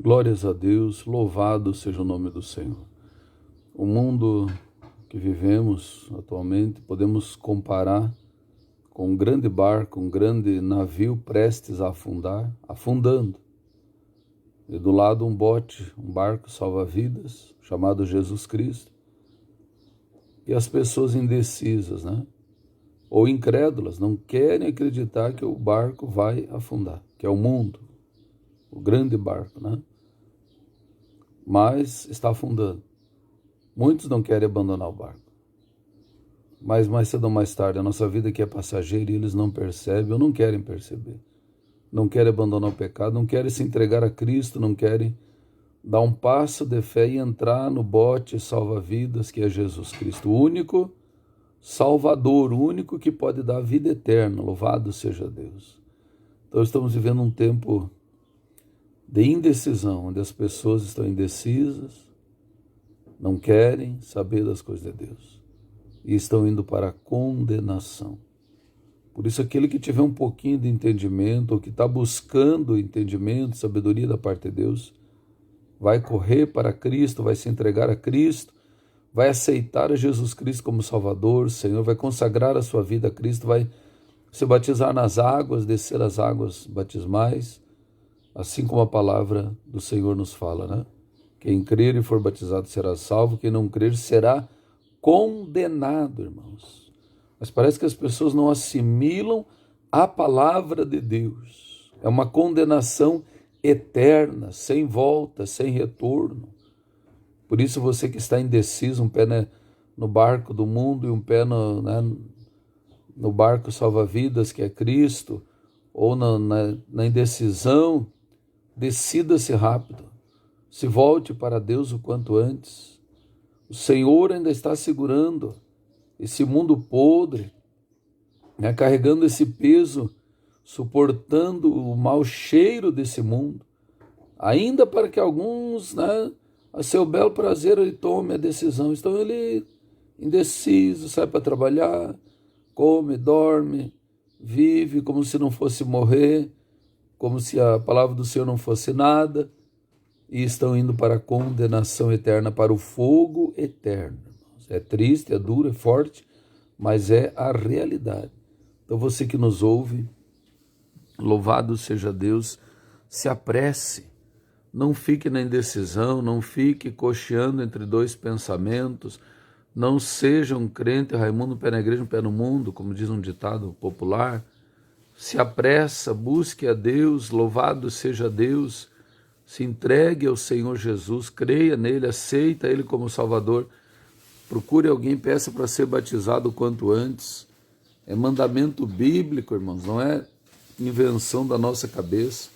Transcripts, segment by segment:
Glórias a Deus, louvado seja o nome do Senhor. O mundo que vivemos atualmente podemos comparar com um grande barco, um grande navio prestes a afundar, afundando. E do lado um bote, um barco salva-vidas, chamado Jesus Cristo. E as pessoas indecisas, ou incrédulas, não querem acreditar que o barco vai afundar, que é o mundo, o grande barco, Mas está afundando. Muitos não querem abandonar o barco. Mas mais cedo ou mais tarde, a nossa vida aqui é passageira e eles não percebem ou não querem perceber. Não querem abandonar o pecado, não querem se entregar a Cristo, não querem dar um passo de fé e entrar no bote salva-vidas que é Jesus Cristo, o único Salvador, o único que pode dar a vida eterna. Louvado seja Deus. Então estamos vivendo um tempo de indecisão, onde as pessoas estão indecisas, não querem saber das coisas de Deus e estão indo para a condenação. Por isso, aquele que tiver um pouquinho de entendimento, ou que está buscando entendimento, sabedoria da parte de Deus, vai correr para Cristo, vai se entregar a Cristo, vai aceitar a Jesus Cristo como Salvador, Senhor, vai consagrar a sua vida a Cristo, vai se batizar nas águas, descer as águas batismais, assim como a palavra do Senhor nos fala, Quem crer e for batizado será salvo, quem não crer será condenado, irmãos. Mas parece que as pessoas não assimilam a palavra de Deus. É uma condenação eterna, sem volta, sem retorno. Por isso você que está indeciso, um pé no barco do mundo e um pé no barco salva-vidas que é Cristo, ou na indecisão, decida-se rápido. Se volte para Deus o quanto antes. O Senhor ainda está segurando esse mundo podre, carregando esse peso, suportando o mau cheiro desse mundo, ainda para que alguns, a seu belo prazer, ele tome a decisão. Então ele indeciso, sai para trabalhar, come, dorme, vive como se não fosse morrer, como se a palavra do Senhor não fosse nada, e estão indo para a condenação eterna, para o fogo eterno. É triste, é duro, é forte, mas é a realidade. Então você que nos ouve, louvado seja Deus, se apresse, não fique na indecisão, não fique cocheando entre dois pensamentos, não seja um crente Raimundo, um pé na igreja, um pé no mundo, como diz um ditado popular. Se apressa, busque a Deus, louvado seja Deus, se entregue ao Senhor Jesus, creia nele, aceita ele como Salvador, procure alguém, peça para ser batizado o quanto antes. É mandamento bíblico, irmãos, não é invenção da nossa cabeça.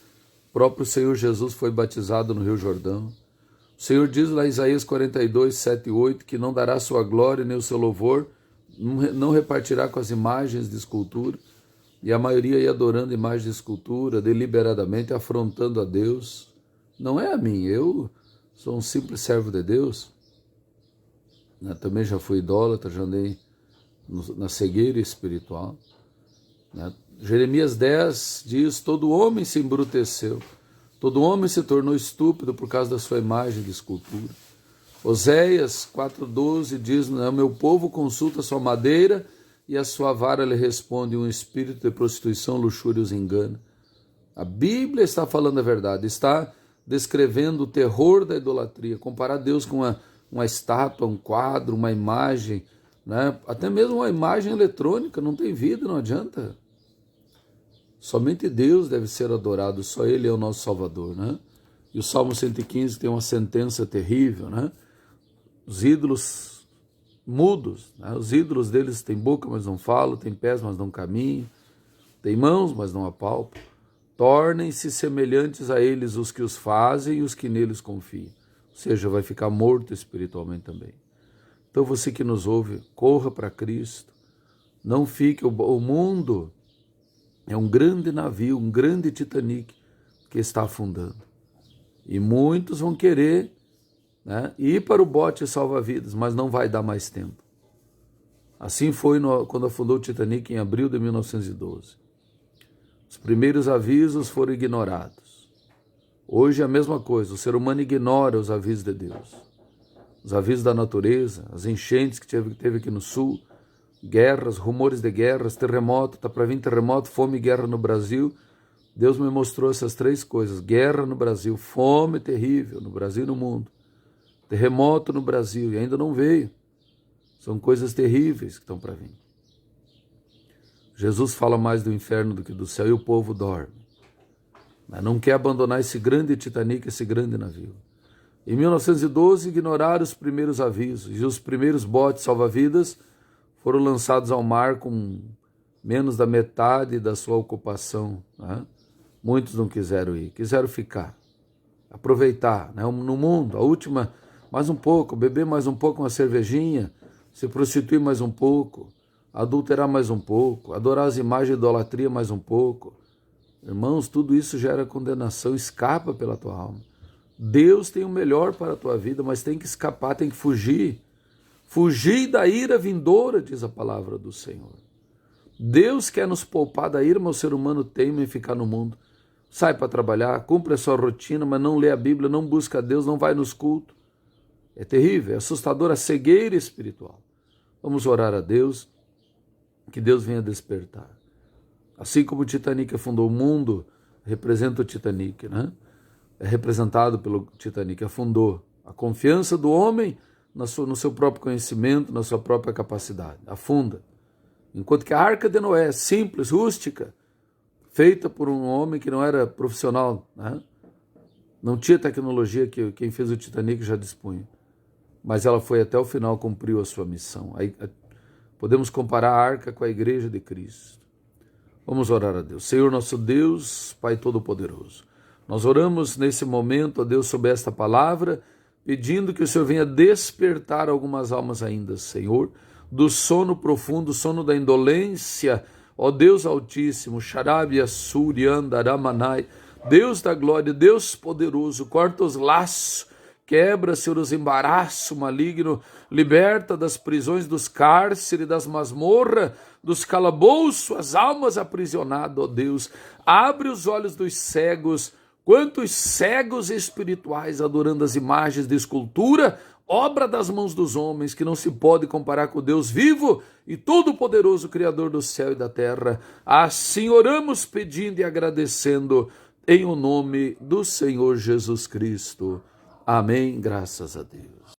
O próprio Senhor Jesus foi batizado no Rio Jordão. O Senhor diz lá em Isaías 42, 7 e 8, que não dará sua glória nem o seu louvor, não repartirá com as imagens de escultura, e a maioria ia adorando imagens de escultura, deliberadamente afrontando a Deus. Não é a mim, eu sou um simples servo de Deus, também já fui idólatra, já andei na cegueira espiritual. Jeremias 10 diz, todo homem se embruteceu, todo homem se tornou estúpido por causa da sua imagem de escultura. Oséias 4,12 diz, meu povo consulta a sua madeira e a sua vara lhe responde, um espírito de prostituição, luxúria os engana. A Bíblia está falando a verdade, está descrevendo o terror da idolatria, comparar Deus com uma estátua, um quadro, uma imagem, até mesmo uma imagem eletrônica, não tem vida, não adianta. Somente Deus deve ser adorado, só Ele é o nosso Salvador, E o Salmo 115 tem uma sentença terrível, Os ídolos mudos, Os ídolos deles têm boca, mas não falam, têm pés, mas não caminham, têm mãos, mas não apalpam. Tornem-se semelhantes a eles os que os fazem e os que neles confiam. Ou seja, vai ficar morto espiritualmente também. Então você que nos ouve, corra para Cristo. Não fique, o mundo é um grande navio, um grande Titanic que está afundando. E muitos vão querer ir para o bote salva-vidas, mas não vai dar mais tempo. Assim foi quando afundou o Titanic em abril de 1912. Os primeiros avisos foram ignorados. Hoje é a mesma coisa, o ser humano ignora os avisos de Deus. Os avisos da natureza, as enchentes que teve aqui no sul, guerras, rumores de guerras, terremoto, está para vir terremoto, fome e guerra no Brasil. Deus me mostrou essas três coisas: guerra no Brasil, fome terrível no Brasil e no mundo, terremoto no Brasil, e ainda não veio. São coisas terríveis que estão para vir. Jesus fala mais do inferno do que do céu e o povo dorme. Mas não quer abandonar esse grande Titanic, esse grande navio. Em 1912, ignoraram os primeiros avisos e os primeiros botes salva-vidas foram lançados ao mar com menos da metade da sua ocupação, né? Muitos não quiseram ir, quiseram ficar, aproveitar, né? No mundo, a última, mais um pouco, beber mais um pouco uma cervejinha, se prostituir mais um pouco, adulterar mais um pouco, adorar as imagens de idolatria mais um pouco. Irmãos, tudo isso gera condenação, escapa pela tua alma. Deus tem o melhor para a tua vida, mas tem que escapar, tem que fugir. Fugir da ira vindoura, diz a palavra do Senhor. Deus quer nos poupar da ira, mas o ser humano teima em ficar no mundo. Sai para trabalhar, cumpre a sua rotina, mas não lê a Bíblia, não busca a Deus, não vai nos cultos. É terrível, é assustador a cegueira espiritual. Vamos orar a Deus, que Deus venha despertar. Assim como o Titanic afundou o mundo, representa o Titanic, né? É representado pelo Titanic, afundou. A confiança do homem no seu próprio conhecimento, na sua própria capacidade, afunda. Enquanto que a Arca de Noé, simples, rústica, feita por um homem que não era profissional, né? Não tinha tecnologia que quem fez o Titanic já dispunha. Mas ela foi até o final, cumpriu a sua missão. Aí, podemos comparar a arca com a igreja de Cristo. Vamos orar a Deus. Senhor nosso Deus, Pai Todo-Poderoso, nós oramos nesse momento, ó Deus, sobre esta palavra, pedindo que o Senhor venha despertar algumas almas ainda, Senhor, do sono profundo, sono da indolência, ó Deus Altíssimo, Xarabi, Assuri, Andaramanai, Deus da glória, Deus poderoso, corta os laços, quebra, Senhor, os embaraços malignos, liberta das prisões, dos cárceres, das masmorras, dos calabouços, as almas aprisionadas, ó Deus. Abre os olhos dos cegos, quantos cegos espirituais adorando as imagens de escultura, obra das mãos dos homens, que não se pode comparar com o Deus vivo e todo-poderoso, Criador do céu e da terra. Assim oramos pedindo e agradecendo, em o nome do Senhor Jesus Cristo. Amém, graças a Deus.